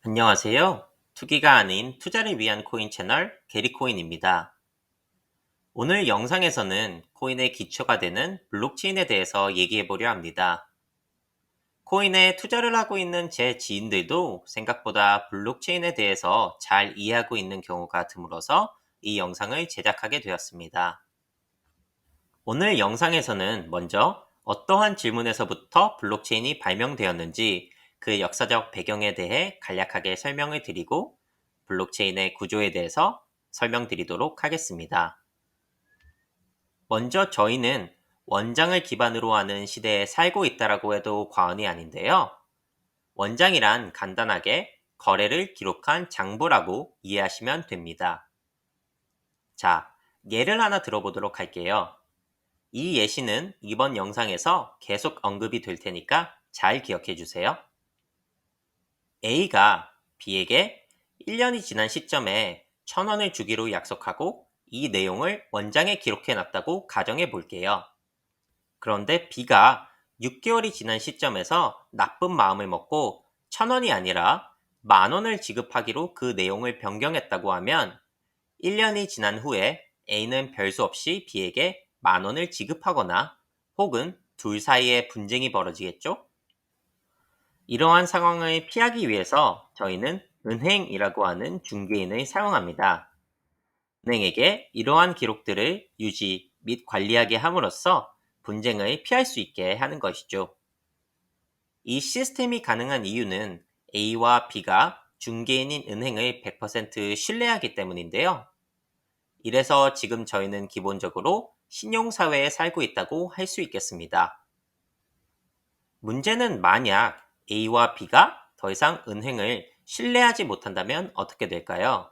안녕하세요. 투기가 아닌 투자를 위한 코인 채널 게리코인입니다. 오늘 영상에서는 코인의 기초가 되는 블록체인에 대해서 얘기해 보려 합니다. 코인에 투자를 하고 있는 제 지인들도 생각보다 블록체인에 대해서 잘 이해하고 있는 경우가 드물어서 이 영상을 제작하게 되었습니다. 오늘 영상에서는 먼저 어떠한 질문에서부터 블록체인이 발명되었는지 그 역사적 배경에 대해 간략하게 설명을 드리고 블록체인의 구조에 대해서 설명드리도록 하겠습니다. 먼저 저희는 원장을 기반으로 하는 시대에 살고 있다라고 해도 과언이 아닌데요. 원장이란 간단하게 거래를 기록한 장부라고 이해하시면 됩니다. 자, 예를 하나 들어보도록 할게요. 이 예시는 이번 영상에서 계속 언급이 될 테니까 잘 기억해 주세요. A가 B에게 1년이 지난 시점에 1,000원을 주기로 약속하고 이 내용을 원장에 기록해 놨다고 가정해 볼게요. 그런데 B가 6개월이 지난 시점에서 나쁜 마음을 먹고 1,000원이 아니라 10,000원을 지급하기로 그 내용을 변경했다고 하면 1년이 지난 후에 A는 별수 없이 B에게 10,000원을 지급하거나 혹은 둘 사이에 분쟁이 벌어지겠죠? 이러한 상황을 피하기 위해서 저희는 은행이라고 하는 중개인을 사용합니다. 은행에게 이러한 기록들을 유지 및 관리하게 함으로써 분쟁을 피할 수 있게 하는 것이죠. 이 시스템이 가능한 이유는 A와 B가 중개인인 은행을 100% 신뢰하기 때문인데요. 이래서 지금 저희는 기본적으로 신용사회에 살고 있다고 할 수 있겠습니다. 문제는 만약 A와 B가 더 이상 은행을 신뢰하지 못한다면 어떻게 될까요?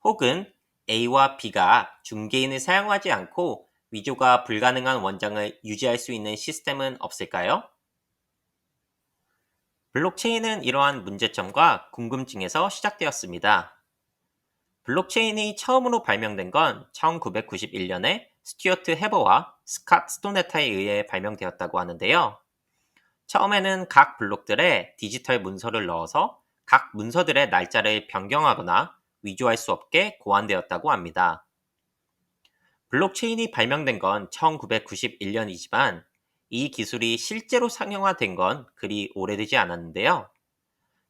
혹은 A와 B가 중개인을 사용하지 않고 위조가 불가능한 원장을 유지할 수 있는 시스템은 없을까요? 블록체인은 이러한 문제점과 궁금증에서 시작되었습니다. 블록체인이 처음으로 발명된 건 1991년에 스튜어트 해버와 스캇 스토네타에 의해 발명되었다고 하는데요. 처음에는 각 블록들에 디지털 문서를 넣어서 각 문서들의 날짜를 변경하거나 위조할 수 없게 고안되었다고 합니다. 블록체인이 발명된 건 1991년이지만 이 기술이 실제로 상용화된 건 그리 오래되지 않았는데요.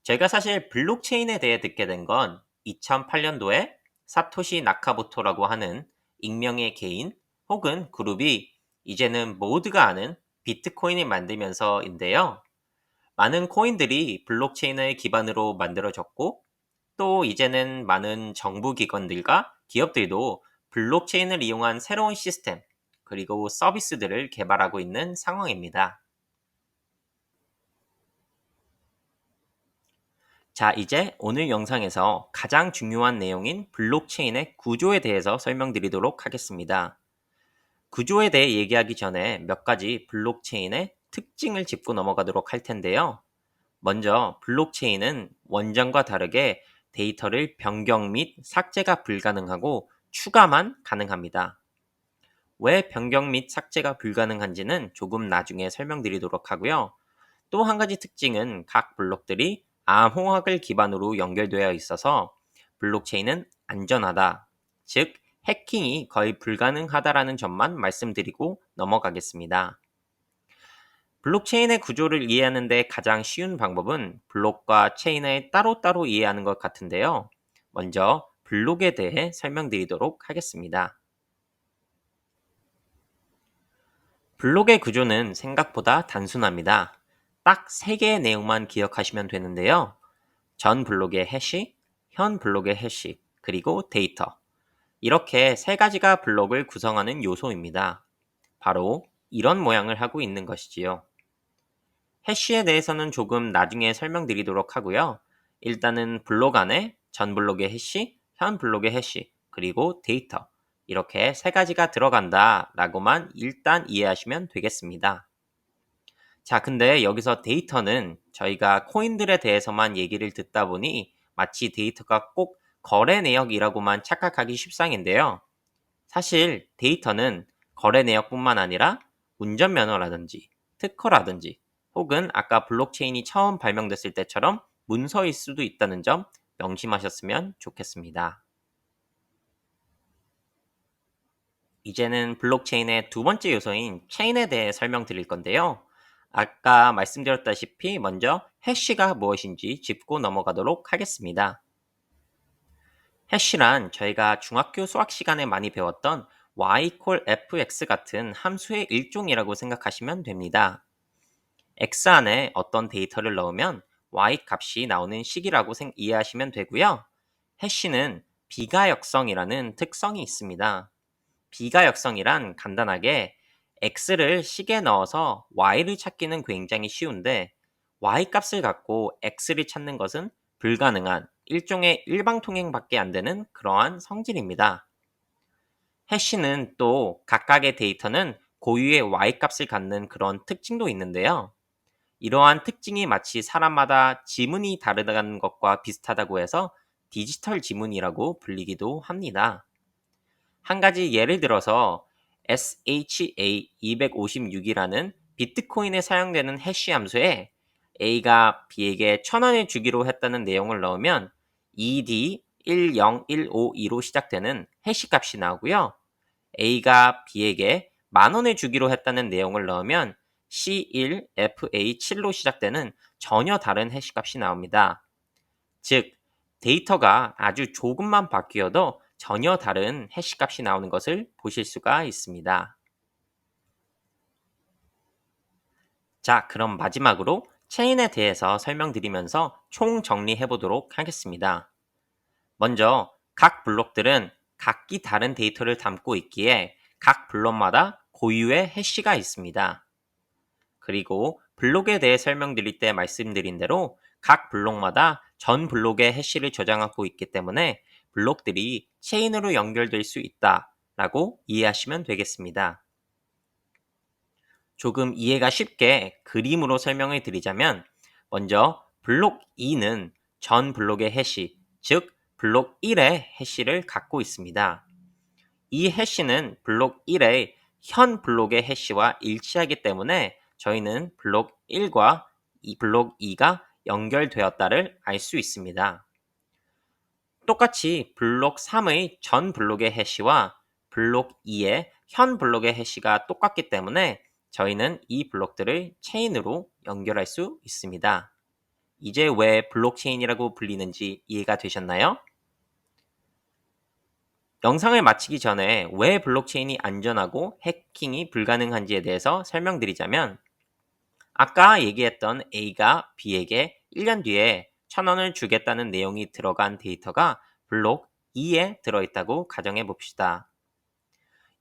제가 사실 블록체인에 대해 듣게 된 건 2008년도에 사토시 나카모토라고 하는 익명의 개인 혹은 그룹이 이제는 모두가 아는 비트코인을 만들면서인데요. 많은 코인들이 블록체인을 기반으로 만들어졌고 또 이제는 많은 정부 기관들과 기업들도 블록체인을 이용한 새로운 시스템 그리고 서비스들을 개발하고 있는 상황입니다. 자, 이제 오늘 영상에서 가장 중요한 내용인 블록체인의 구조에 대해서 설명드리도록 하겠습니다. 구조에 대해 얘기하기 전에 몇 가지 블록체인의 특징을 짚고 넘어가도록 할 텐데요. 먼저 블록체인은 원전과 다르게 데이터를 변경 및 삭제가 불가능하고 추가만 가능합니다. 왜 변경 및 삭제가 불가능한지는 조금 나중에 설명드리도록 하고요. 또 한 가지 특징은 각 블록들이 암호학을 기반으로 연결되어 있어서 블록체인은 안전하다, 즉 해킹이 거의 불가능하다라는 점만 말씀드리고 넘어가겠습니다. 블록체인의 구조를 이해하는 데 가장 쉬운 방법은 블록과 체인을 따로따로 이해하는 것 같은데요. 먼저 블록에 대해 설명드리도록 하겠습니다. 블록의 구조는 생각보다 단순합니다. 딱 3개의 내용만 기억하시면 되는데요. 전 블록의 해시, 현 블록의 해시, 그리고 데이터. 이렇게 3가지가 블록을 구성하는 요소입니다. 바로 이런 모양을 하고 있는 것이지요. 해시에 대해서는 조금 나중에 설명드리도록 하고요. 일단은 블록 안에 전 블록의 해시, 현 블록의 해시, 그리고 데이터. 이렇게 3가지가 들어간다 라고만 일단 이해하시면 되겠습니다. 자, 근데 여기서 데이터는 저희가 코인들에 대해서만 얘기를 듣다 보니 마치 데이터가 꼭 거래 내역이라고만 착각하기 십상인데요. 사실 데이터는 거래 내역뿐만 아니라 운전면허라든지 특허라든지 혹은 아까 블록체인이 처음 발명됐을 때처럼 문서일 수도 있다는 점 명심하셨으면 좋겠습니다. 이제는 블록체인의 두 번째 요소인 체인에 대해 설명드릴 건데요. 아까 말씀드렸다시피 먼저 해시가 무엇인지 짚고 넘어가도록 하겠습니다. 해시란 저희가 중학교 수학 시간에 많이 배웠던 y=fx 같은 함수의 일종이라고 생각하시면 됩니다. x 안에 어떤 데이터를 넣으면 y 값이 나오는 식이라고 이해하시면 되고요. 해시는 비가역성이라는 특성이 있습니다. 비가역성이란 간단하게 x를 식에 넣어서 y를 찾기는 굉장히 쉬운데 y 값을 갖고 x를 찾는 것은 불가능한 일종의 일방통행밖에 안 되는 그러한 성질입니다. 해시는 또 각각의 데이터는 고유의 y 값을 갖는 그런 특징도 있는데요. 이러한 특징이 마치 사람마다 지문이 다르다는 것과 비슷하다고 해서 디지털 지문이라고 불리기도 합니다. 한 가지 예를 들어서 SHA-256이라는 비트코인에 사용되는 해시 함수에 A가 B에게 1000원을 주기로 했다는 내용을 넣으면 ED10152로 시작되는 해시 값이 나오고요. A가 B에게 10,000원을 주기로 했다는 내용을 넣으면 C1FA7로 시작되는 전혀 다른 해시 값이 나옵니다. 즉, 데이터가 아주 조금만 바뀌어도 전혀 다른 해시 값이 나오는 것을 보실 수가 있습니다. 자, 그럼 마지막으로 체인에 대해서 설명드리면서 총 정리해 보도록 하겠습니다. 먼저 각 블록들은 각기 다른 데이터를 담고 있기에 각 블록마다 고유의 해시가 있습니다. 그리고 블록에 대해 설명드릴 때 말씀드린 대로 각 블록마다 전 블록의 해시를 저장하고 있기 때문에 블록들이 체인으로 연결될 수 있다라고 이해하시면 되겠습니다. 조금 이해가 쉽게 그림으로 설명을 드리자면 먼저 블록 2는 전 블록의 해시, 즉 블록 1의 해시를 갖고 있습니다. 이 해시는 블록 1의 현 블록의 해시와 일치하기 때문에 저희는 블록 1과 블록 2가 연결되었다를 알 수 있습니다. 똑같이 블록 3의 전 블록의 해시와 블록 2의 현 블록의 해시가 똑같기 때문에 저희는 이 블록들을 체인으로 연결할 수 있습니다. 이제 왜 블록체인이라고 불리는지 이해가 되셨나요? 영상을 마치기 전에 왜 블록체인이 안전하고 해킹이 불가능한지에 대해서 설명드리자면 아까 얘기했던 A가 B에게 1년 뒤에 1000원을 주겠다는 내용이 들어간 데이터가 블록 2에 들어있다고 가정해 봅시다.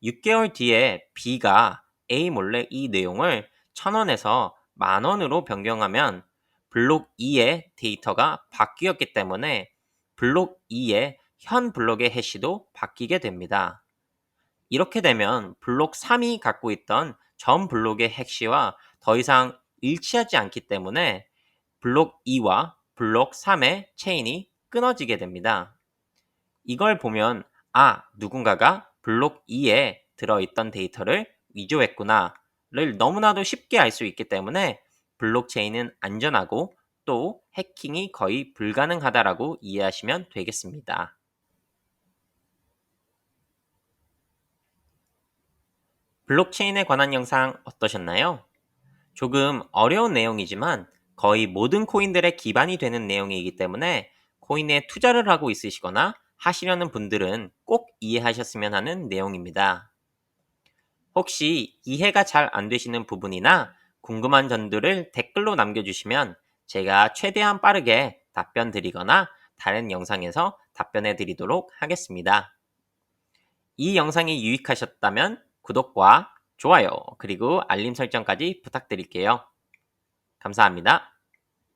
6개월 뒤에 B가 A 몰래 이 내용을 1000원에서 10,000원으로 변경하면 블록 2의 데이터가 바뀌었기 때문에 블록 2의 현 블록의 해시도 바뀌게 됩니다. 이렇게 되면 블록 3이 갖고 있던 전 블록의 해시와 더 이상 일치하지 않기 때문에 블록 2와 블록 3의 체인이 끊어지게 됩니다. 이걸 보면 누군가가 블록 2에 들어있던 데이터를 위조했구나를 너무나도 쉽게 알 수 있기 때문에 블록체인은 안전하고 또 해킹이 거의 불가능하다라고 이해하시면 되겠습니다. 블록체인에 관한 영상 어떠셨나요? 조금 어려운 내용이지만 거의 모든 코인들의 기반이 되는 내용이기 때문에 코인에 투자를 하고 있으시거나 하시려는 분들은 꼭 이해하셨으면 하는 내용입니다. 혹시 이해가 잘 안 되시는 부분이나 궁금한 점들을 댓글로 남겨주시면 제가 최대한 빠르게 답변 드리거나 다른 영상에서 답변해 드리도록 하겠습니다. 이 영상이 유익하셨다면 구독과 좋아요 그리고 알림 설정까지 부탁드릴게요. 감사합니다.